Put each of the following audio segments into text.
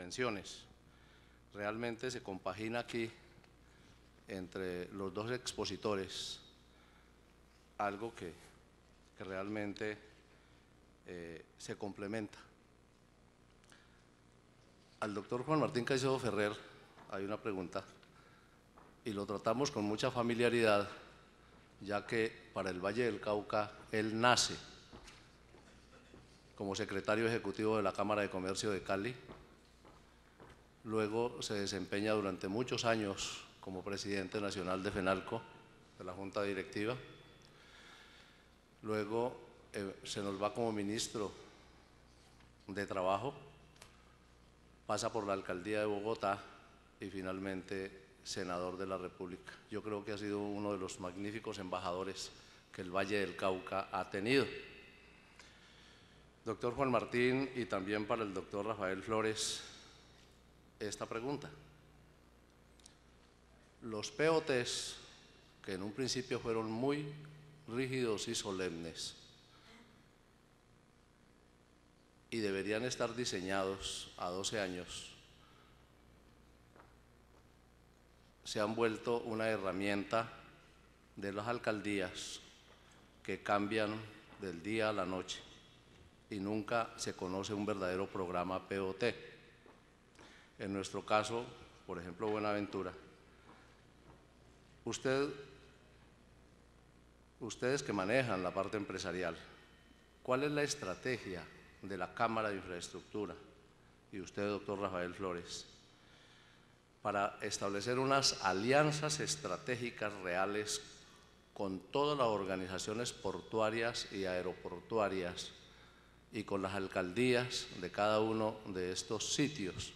intervenciones. Realmente se compagina aquí entre los dos expositores algo que realmente se complementa. Al doctor Juan Martín Caicedo Ferrer hay una pregunta y lo tratamos con mucha familiaridad, ya que para el Valle del Cauca él nace como secretario ejecutivo de la Cámara de Comercio de Cali, luego se desempeña durante muchos años como presidente nacional de FENALCO, de la Junta Directiva, luego se nos va como ministro de Trabajo, pasa por la alcaldía de Bogotá y finalmente senador de la República. Yo creo que ha sido uno de los magníficos embajadores que el Valle del Cauca ha tenido. Doctor Juan Martín, y también para el doctor Rafael Flores, esta pregunta. Los POTs, que en un principio fueron muy rígidos y solemnes, y deberían estar diseñados a 12 años, se han vuelto una herramienta de las alcaldías que cambian del día a la noche y nunca se conoce un verdadero programa POT. En nuestro caso, por ejemplo, Buenaventura, ustedes que manejan la parte empresarial, ¿cuál es la estrategia de la Cámara de Infraestructura y usted, doctor Rafael Flores, para establecer unas alianzas estratégicas reales con todas las organizaciones portuarias y aeroportuarias y con las alcaldías de cada uno de estos sitios,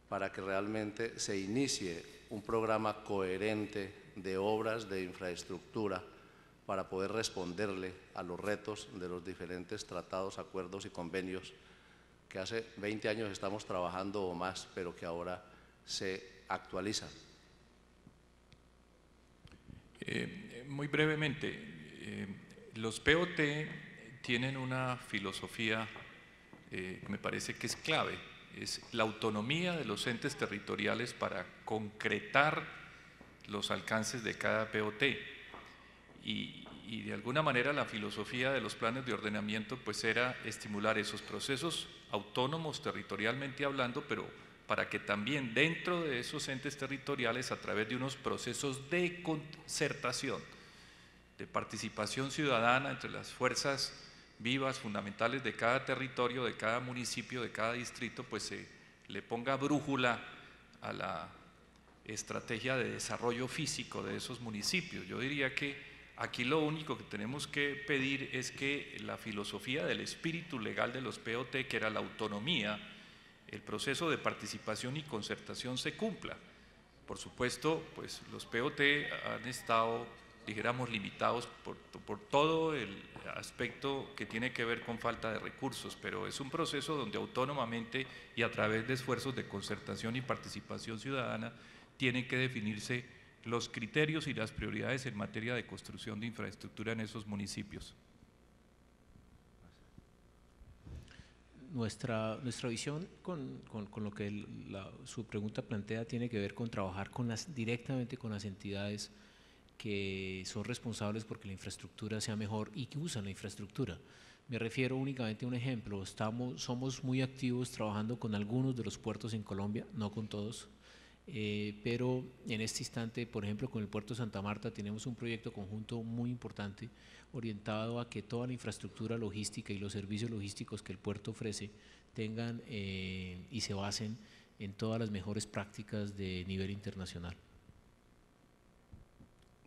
para que realmente se inicie un programa coherente de obras de infraestructura para poder responderle a los retos de los diferentes tratados, acuerdos y convenios que hace 20 años estamos trabajando o más, pero que ahora se actualizan? Muy brevemente, los POT tienen una filosofía que me parece que es clave, es la autonomía de los entes territoriales para concretar los alcances de cada POT. Y de alguna manera la filosofía de los planes de ordenamiento pues era estimular esos procesos autónomos territorialmente hablando, pero para que también dentro de esos entes territoriales, a través de unos procesos de concertación, de participación ciudadana entre las fuerzas vivas fundamentales de cada territorio, de cada municipio, de cada distrito, pues se le ponga brújula a la estrategia de desarrollo físico de esos municipios. Yo diría que aquí lo único que tenemos que pedir es que la filosofía del espíritu legal de los POT, que era la autonomía, el proceso de participación y concertación se cumpla. Por supuesto, pues los POT han estado, dijéramos, limitados por todo el aspecto que tiene que ver con falta de recursos, pero es un proceso donde autónomamente y a través de esfuerzos de concertación y participación ciudadana tienen que definirse los criterios y las prioridades en materia de construcción de infraestructura en esos municipios. Nuestra visión con lo que su pregunta plantea tiene que ver con trabajar directamente con las entidades que son responsables porque la infraestructura sea mejor y que usan la infraestructura. Me refiero únicamente a un ejemplo, somos muy activos trabajando con algunos de los puertos en Colombia, no con todos, pero en este instante, por ejemplo, con el puerto de Santa Marta tenemos un proyecto conjunto muy importante orientado a que toda la infraestructura logística y los servicios logísticos que el puerto ofrece tengan y se basen en todas las mejores prácticas de nivel internacional.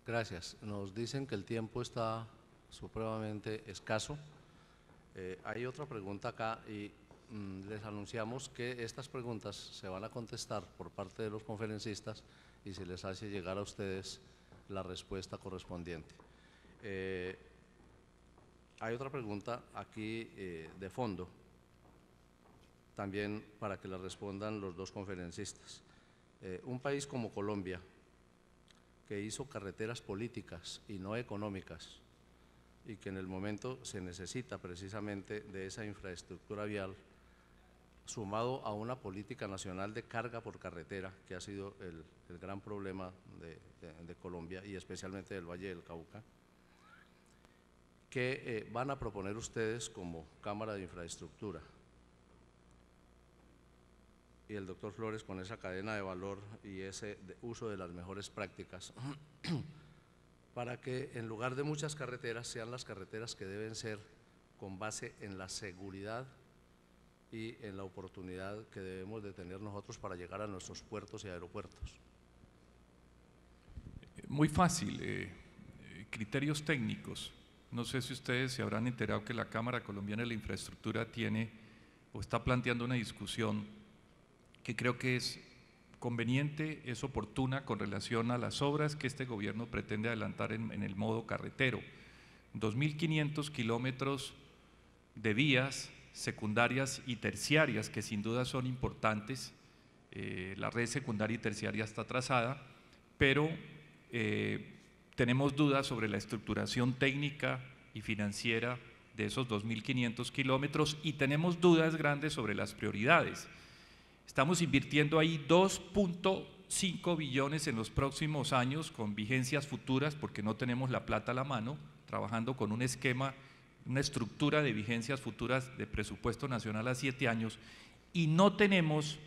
Gracias. Nos dicen que el tiempo está supremamente escaso. Hay otra pregunta acá y les anunciamos que estas preguntas se van a contestar por parte de los conferencistas y se les hace llegar a ustedes la respuesta correspondiente. Hay otra pregunta aquí de fondo, también para que la respondan los dos conferencistas. Un país como Colombia, que hizo carreteras políticas y no económicas, y que en el momento se necesita precisamente de esa infraestructura vial, sumado a una política nacional de carga por carretera, que ha sido el gran problema de Colombia y especialmente del Valle del Cauca, que van a proponer ustedes como Cámara de Infraestructura. Y el doctor Flores, con esa cadena de valor y ese uso de las mejores prácticas, para que en lugar de muchas carreteras sean las carreteras que deben ser con base en la seguridad y en la oportunidad que debemos de tener nosotros para llegar a nuestros puertos y aeropuertos. Muy fácil, criterios técnicos. No sé si ustedes se habrán enterado que la Cámara Colombiana de la Infraestructura tiene o está planteando una discusión que creo que es conveniente, es oportuna con relación a las obras que este gobierno pretende adelantar en el modo carretero. 2.500 kilómetros de vías secundarias y terciarias que sin duda son importantes. La red secundaria y terciaria está trazada, pero tenemos dudas sobre la estructuración técnica y financiera de esos 2.500 kilómetros y tenemos dudas grandes sobre las prioridades. Estamos invirtiendo ahí 2.5 billones en los próximos años con vigencias futuras porque no tenemos la plata a la mano, trabajando con un esquema, una estructura de vigencias futuras de presupuesto nacional a 7 años y no tenemos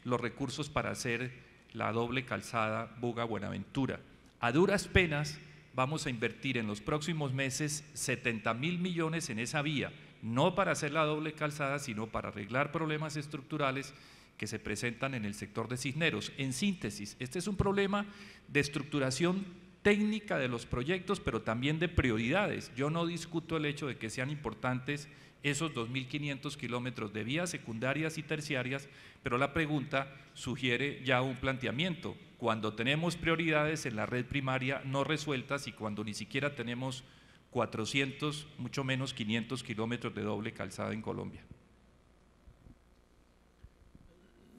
los recursos para hacer la doble calzada Buga-Buenaventura. A duras penas vamos a invertir en los próximos meses 70.000 millones en esa vía, no para hacer la doble calzada, sino para arreglar problemas estructurales que se presentan en el sector de Cisneros. En síntesis, este es un problema de estructuración técnica de los proyectos, pero también de prioridades. Yo no discuto el hecho de que sean importantes esos 2.500 kilómetros de vías secundarias y terciarias, pero la pregunta sugiere ya un planteamiento. Cuando tenemos prioridades en la red primaria no resueltas y cuando ni siquiera tenemos 400, mucho menos 500 kilómetros de doble calzada en Colombia.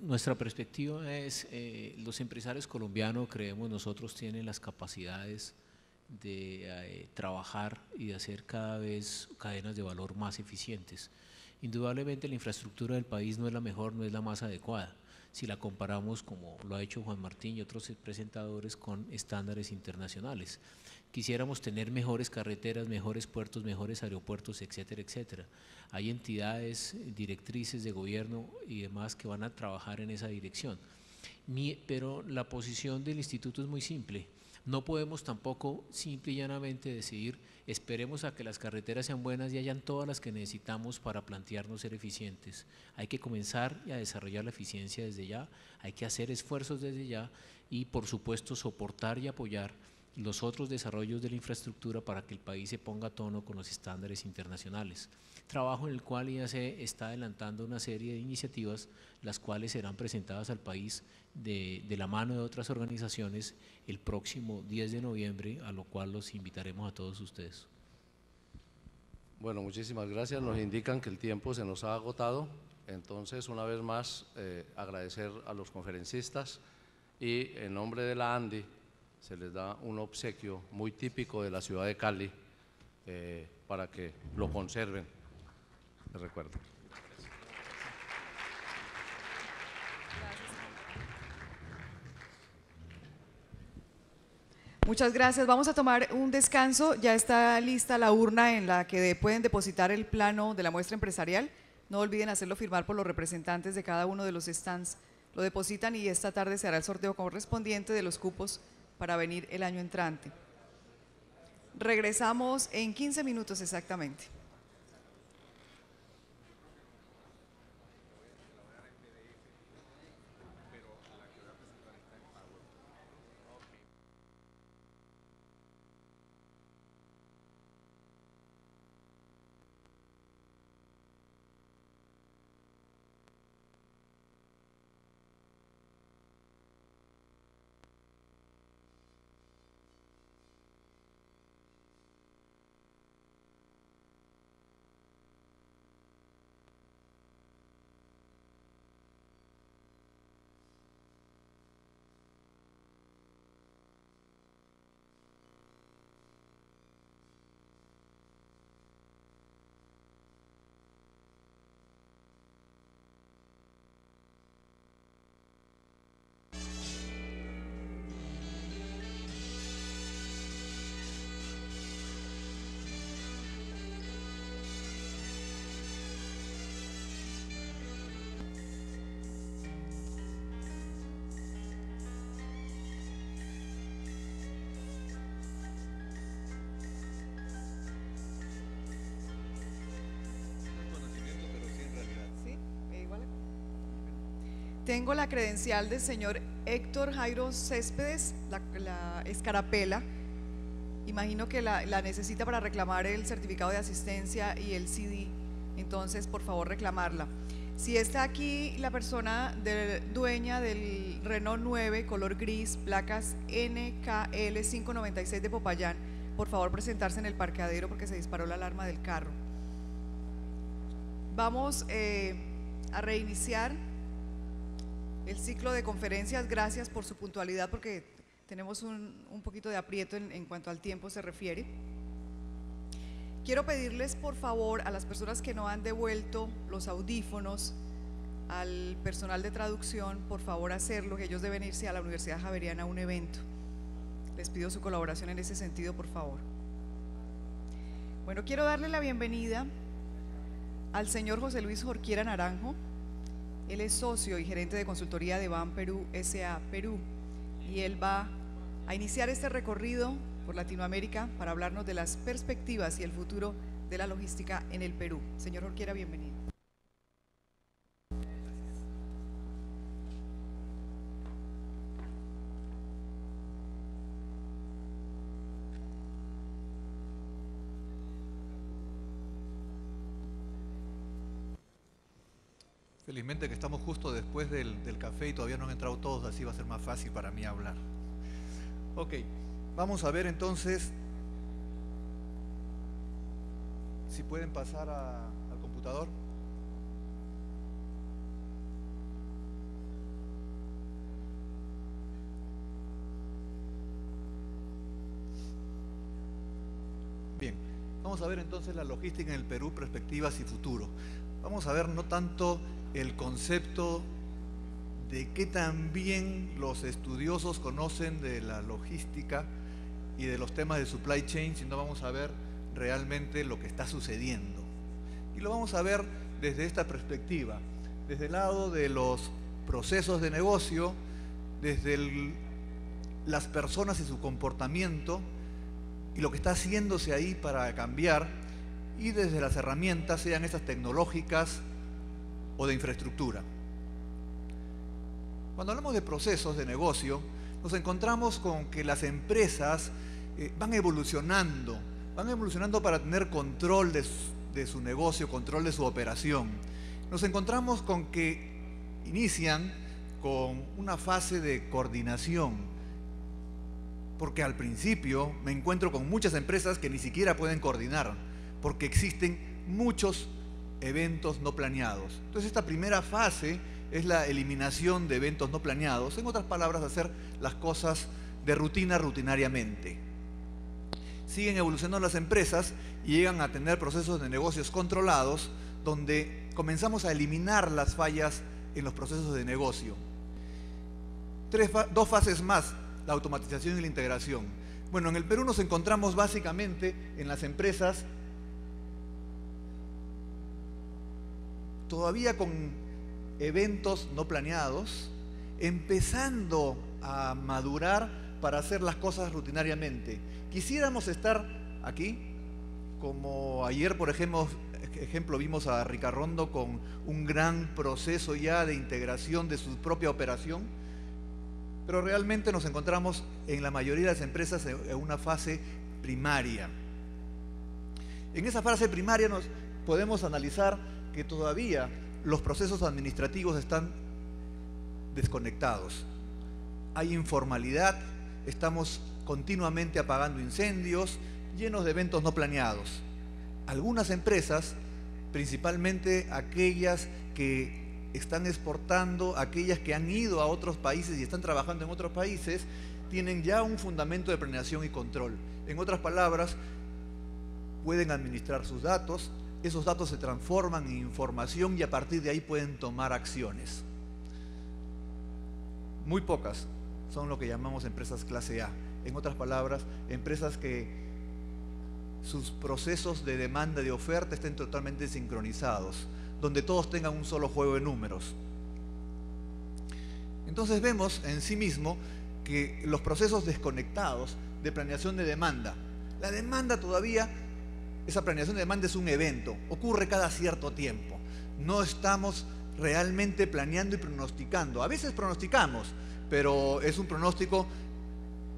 Nuestra perspectiva es, los empresarios colombianos, creemos nosotros, tienen las capacidades de trabajar y de hacer cada vez cadenas de valor más eficientes. Indudablemente la infraestructura del país no es la mejor, no es la más adecuada, si la comparamos, como lo ha hecho Juan Martín y otros presentadores, con estándares internacionales. Quisiéramos tener mejores carreteras, mejores puertos, mejores aeropuertos, etcétera, etcétera. Hay entidades, directrices de gobierno y demás que van a trabajar en esa dirección. Pero la posición del instituto es muy simple. No podemos tampoco simple y llanamente decidir, esperemos a que las carreteras sean buenas y hayan todas las que necesitamos para plantearnos ser eficientes. Hay que comenzar a desarrollar la eficiencia desde ya, hay que hacer esfuerzos desde ya y por supuesto soportar y apoyar los otros desarrollos de la infraestructura para que el país se ponga a tono con los estándares internacionales. Trabajo en el cual ya se está adelantando una serie de iniciativas, las cuales serán presentadas al país de la mano de otras organizaciones el próximo 10 de noviembre, a lo cual los invitaremos a todos ustedes. Bueno, muchísimas gracias. Nos indican que el tiempo se nos ha agotado, entonces una vez más agradecer a los conferencistas y en nombre de la ANDI se les da un obsequio muy típico de la ciudad de Cali para que lo conserven de recuerdo. Muchas gracias. Vamos a tomar un descanso. Ya está lista la urna en la que pueden depositar el plano de la muestra empresarial. No olviden hacerlo firmar por los representantes de cada uno de los stands. Lo depositan y esta tarde se hará el sorteo correspondiente de los cupos para venir el año entrante. Regresamos en 15 minutos exactamente. Tengo la credencial del señor Héctor Jairo Céspedes, la escarapela. Imagino que la necesita para reclamar el certificado de asistencia y el CD. Entonces, por favor, reclamarla. Si está aquí la persona dueña del Renault 9 color gris, placas NKL 596 de Popayán, por favor presentarse en el parqueadero porque se disparó la alarma del carro. Vamos a reiniciar el ciclo de conferencias. Gracias por su puntualidad porque tenemos un poquito de aprieto en cuanto al tiempo se refiere. Quiero pedirles por favor a las personas que no han devuelto los audífonos al personal de traducción, por favor hacerlo, que ellos deben irse a la Universidad Javeriana a un evento. Les pido su colaboración en ese sentido, por favor. Bueno, quiero darle la bienvenida al señor José Luis Jorquiera Naranjo. Él es socio y gerente de consultoría de BAM Perú S.A. Perú, y él va a iniciar este recorrido por Latinoamérica para hablarnos de las perspectivas y el futuro de la logística en el Perú. Señor Jorquiera, bienvenido. Felizmente que estamos justo después del café y todavía no han entrado todos, así va a ser más fácil para mí hablar. Ok, vamos a ver entonces si pueden pasar al computador. Bien, vamos a ver entonces la logística en el Perú, perspectivas y futuro. Vamos a ver no tanto el concepto de qué tan bien los estudiosos conocen de la logística y de los temas de supply chain, sino vamos a ver realmente lo que está sucediendo. Y lo vamos a ver desde esta perspectiva, desde el lado de los procesos de negocio, desde las personas y su comportamiento y lo que está haciéndose ahí para cambiar, y desde las herramientas, sean estas tecnológicas o de infraestructura. Cuando hablamos de procesos de negocio, nos encontramos con que las empresas van evolucionando para tener control de su negocio, control de su operación. Nos encontramos con que inician con una fase de coordinación, porque al principio me encuentro con muchas empresas que ni siquiera pueden coordinar, porque existen muchos eventos no planeados. Entonces esta primera fase es la eliminación de eventos no planeados, en otras palabras, hacer las cosas de rutina rutinariamente. Siguen evolucionando las empresas y llegan a tener procesos de negocios controlados, donde comenzamos a eliminar las fallas en los procesos de negocio. Dos fases más, la automatización y la integración. Bueno, en el Perú nos encontramos básicamente en las empresas todavía con eventos no planeados, empezando a madurar para hacer las cosas rutinariamente. Quisiéramos estar aquí, como ayer, por ejemplo, vimos a Ricarrondo con un gran proceso ya de integración de su propia operación, pero realmente nos encontramos en la mayoría de las empresas en una fase primaria. En esa fase primaria nos podemos analizar que todavía los procesos administrativos están desconectados. Hay informalidad, estamos continuamente apagando incendios, llenos de eventos no planeados. Algunas empresas, principalmente aquellas que están exportando, aquellas que han ido a otros países y están trabajando en otros países, tienen ya un fundamento de planeación y control. En otras palabras, pueden administrar sus datos, esos datos se transforman en información y a partir de ahí pueden tomar acciones. Muy pocas son lo que llamamos empresas clase A. En otras palabras, empresas que sus procesos de demanda y de oferta estén totalmente sincronizados, donde todos tengan un solo juego de números. Entonces vemos en sí mismo que los procesos desconectados de planeación de demanda, la demanda todavía, esa planeación de demanda es un evento, ocurre cada cierto tiempo. No estamos realmente planeando y pronosticando. A veces pronosticamos, pero es un pronóstico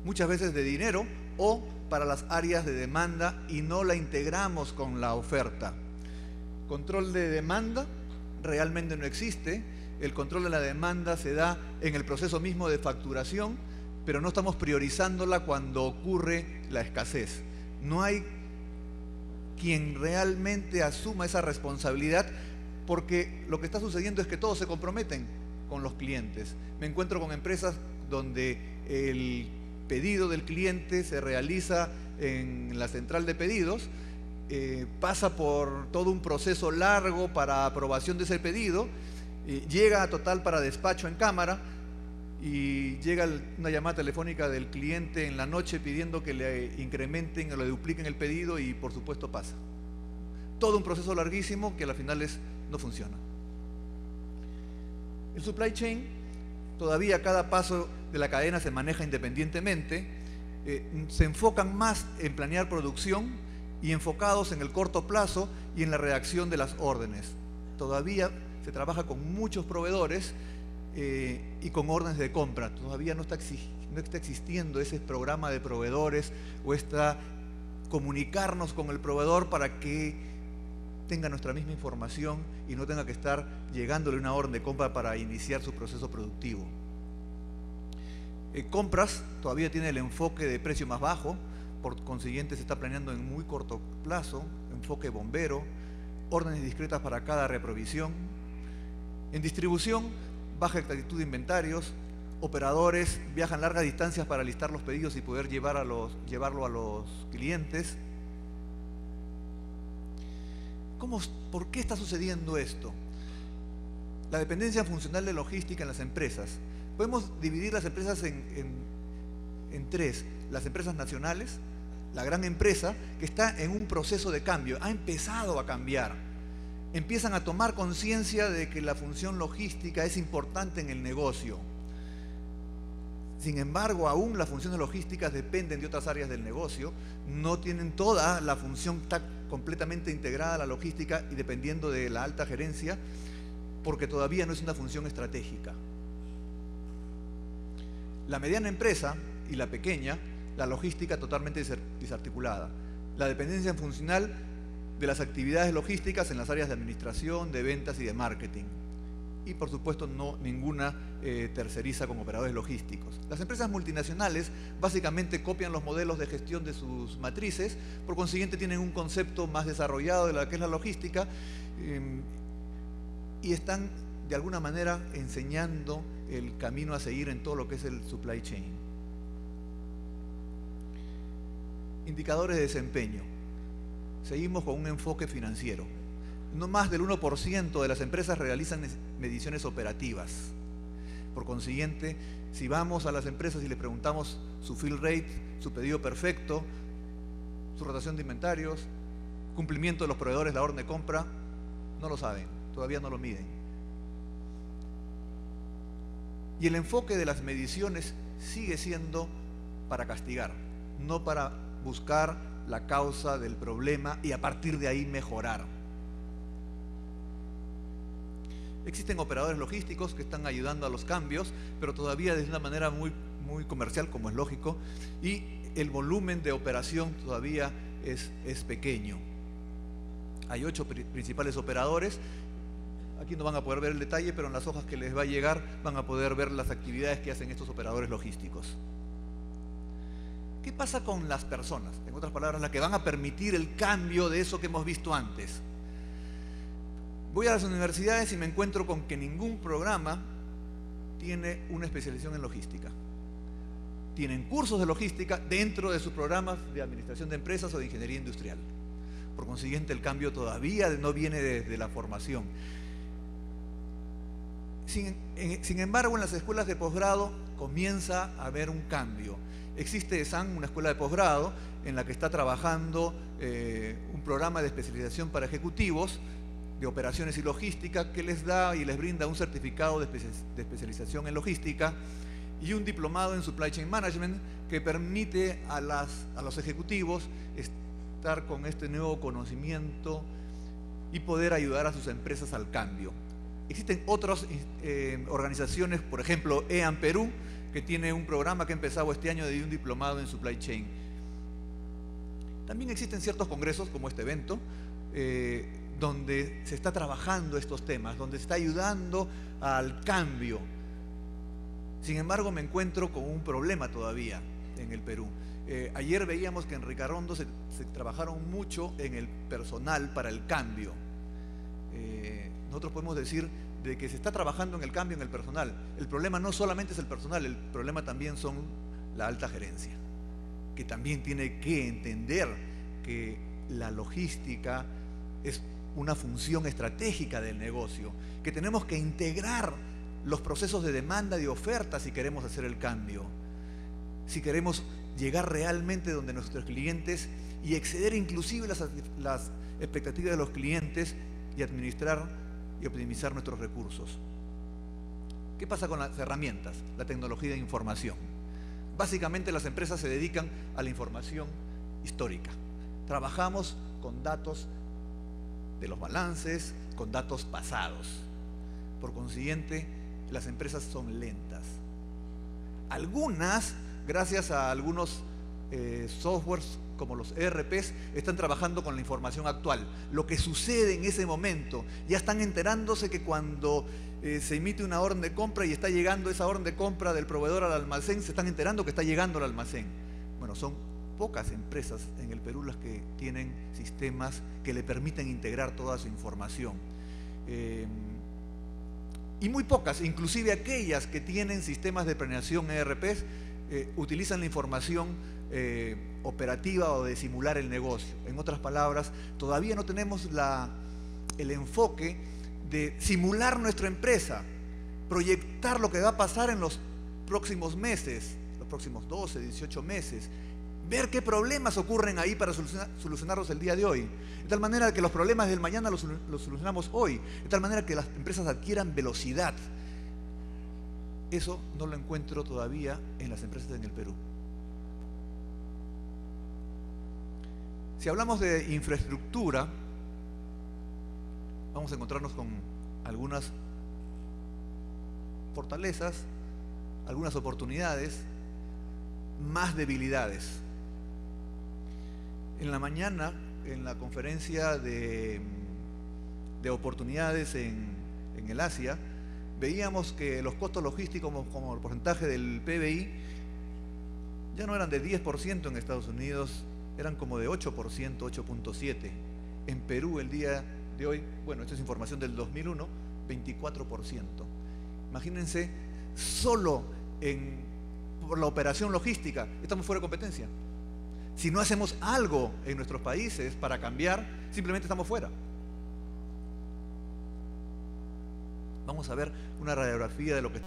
muchas veces de dinero o para las áreas de demanda y no la integramos con la oferta. Control de demanda realmente no existe. El control de la demanda se da en el proceso mismo de facturación, pero no estamos priorizándola cuando ocurre la escasez. No hay quien realmente asuma esa responsabilidad, porque lo que está sucediendo es que todos se comprometen con los clientes. Me encuentro con empresas donde el pedido del cliente se realiza en la central de pedidos, pasa por todo un proceso largo para aprobación de ese pedido, llega a total para despacho en cámara y llega una llamada telefónica del cliente en la noche pidiendo que le incrementen o le dupliquen el pedido y por supuesto pasa. Todo un proceso larguísimo que a las finales no funciona. El supply chain, todavía cada paso de la cadena se maneja independientemente, se enfocan más en planear producción y enfocados en el corto plazo y en la redacción de las órdenes. Todavía se trabaja con muchos proveedores y con órdenes de compra. Todavía no está existiendo ese programa de proveedores o está comunicarnos con el proveedor para que tenga nuestra misma información y no tenga que estar llegándole una orden de compra para iniciar su proceso productivo. Compras todavía tiene el enfoque de precio más bajo, por consiguiente se está planeando en muy corto plazo, enfoque bombero, órdenes discretas para cada reprovisión. En distribución, baja exactitud de inventarios, operadores viajan largas distancias para listar los pedidos y poder llevarlo a los clientes. ¿Por qué está sucediendo esto? La dependencia funcional de logística en las empresas. Podemos dividir las empresas en tres. Las empresas nacionales, la gran empresa que está en un proceso de cambio, ha empezado a cambiar. Empiezan a tomar conciencia de que la función logística es importante en el negocio. Sin embargo, aún las funciones logísticas dependen de otras áreas del negocio, no tienen toda la función, está completamente integrada a la logística y dependiendo de la alta gerencia, porque todavía no es una función estratégica. La mediana empresa y la pequeña, la logística totalmente desarticulada. La dependencia funcional de las actividades logísticas en las áreas de administración, de ventas y de marketing. Y por supuesto ninguna terceriza con operadores logísticos. Las empresas multinacionales básicamente copian los modelos de gestión de sus matrices, por consiguiente tienen un concepto más desarrollado de lo que es la logística y están de alguna manera enseñando el camino a seguir en todo lo que es el supply chain. Indicadores de desempeño. Seguimos con un enfoque financiero. No más del 1% de las empresas realizan mediciones operativas. Por consiguiente, si vamos a las empresas y les preguntamos su fill rate, su pedido perfecto, su rotación de inventarios, cumplimiento de los proveedores, la orden de compra, no lo saben, todavía no lo miden. Y el enfoque de las mediciones sigue siendo para castigar, no para buscar la causa del problema y a partir de ahí mejorar. Existen operadores logísticos que están ayudando a los cambios, pero todavía de una manera muy comercial, como es lógico, y el volumen de operación todavía es pequeño. Hay 8 principales operadores. Aquí no van a poder ver el detalle, pero en las hojas que les va a llegar van a poder ver las actividades que hacen estos operadores logísticos. ¿Qué pasa con las personas? En otras palabras, las que van a permitir el cambio de eso que hemos visto antes. Voy a las universidades y me encuentro con que ningún programa tiene una especialización en logística. Tienen cursos de logística dentro de sus programas de administración de empresas o de ingeniería industrial. Por consiguiente, el cambio todavía no viene desde la formación. Sin embargo, en las escuelas de posgrado comienza a haber un cambio. Existe ESAN, una escuela de posgrado, en la que está trabajando un programa de especialización para ejecutivos de operaciones y logística que les da y les brinda un certificado de especialización en logística y un diplomado en Supply Chain Management que permite a los ejecutivos estar con este nuevo conocimiento y poder ayudar a sus empresas al cambio. Existen otras organizaciones, por ejemplo, EAN Perú, que tiene un programa que ha empezado este año de un diplomado en Supply Chain. También existen ciertos congresos, como este evento, donde se está trabajando estos temas, donde se está ayudando al cambio. Sin embargo, me encuentro con un problema todavía en el Perú. Ayer veíamos que en Ricarrondo se trabajaron mucho en el personal para el cambio. Nosotros podemos decir de que se está trabajando en el cambio en el personal. El problema no solamente es el personal, el problema también son la alta gerencia, que también tiene que entender que la logística es una función estratégica del negocio, que tenemos que integrar los procesos de demanda y oferta si queremos hacer el cambio, si queremos llegar realmente donde nuestros clientes y exceder inclusive las expectativas de los clientes y administrar y optimizar nuestros recursos. ¿Qué pasa con las herramientas? La tecnología de información. Básicamente las empresas se dedican a la información histórica. Trabajamos con datos de los balances, con datos pasados. Por consiguiente, las empresas son lentas. Algunas, gracias a algunos softwares como los ERPs, están trabajando con la información actual. Lo que sucede en ese momento, ya están enterándose que cuando se emite una orden de compra y está llegando esa orden de compra del proveedor al almacén, se están enterando que está llegando al almacén. Bueno, son pocas empresas en el Perú las que tienen sistemas que le permiten integrar toda su información. Y muy pocas, inclusive aquellas que tienen sistemas de planeación ERPs, utilizan la información operativa o de simular el negocio. En otras palabras, todavía no tenemos el enfoque de simular nuestra empresa, proyectar lo que va a pasar en los próximos meses, los próximos 12, 18 meses, ver qué problemas ocurren ahí para solucionarlos el día de hoy, de tal manera que los problemas del mañana los solucionamos hoy, de tal manera que las empresas adquieran velocidad. Eso no lo encuentro todavía en las empresas en el Perú. Si hablamos de infraestructura, vamos a encontrarnos con algunas fortalezas, algunas oportunidades, más debilidades. En la mañana, en la conferencia de oportunidades en el Asia, veíamos que los costos logísticos como el porcentaje del PBI ya no eran de 10% en Estados Unidos, eran como de 8%, 8.7%. En Perú el día de hoy, bueno, esta es información del 2001, 24%. Imagínense, solo por la operación logística estamos fuera de competencia. Si no hacemos algo en nuestros países para cambiar, simplemente estamos fuera. Vamos a ver una radiografía de lo que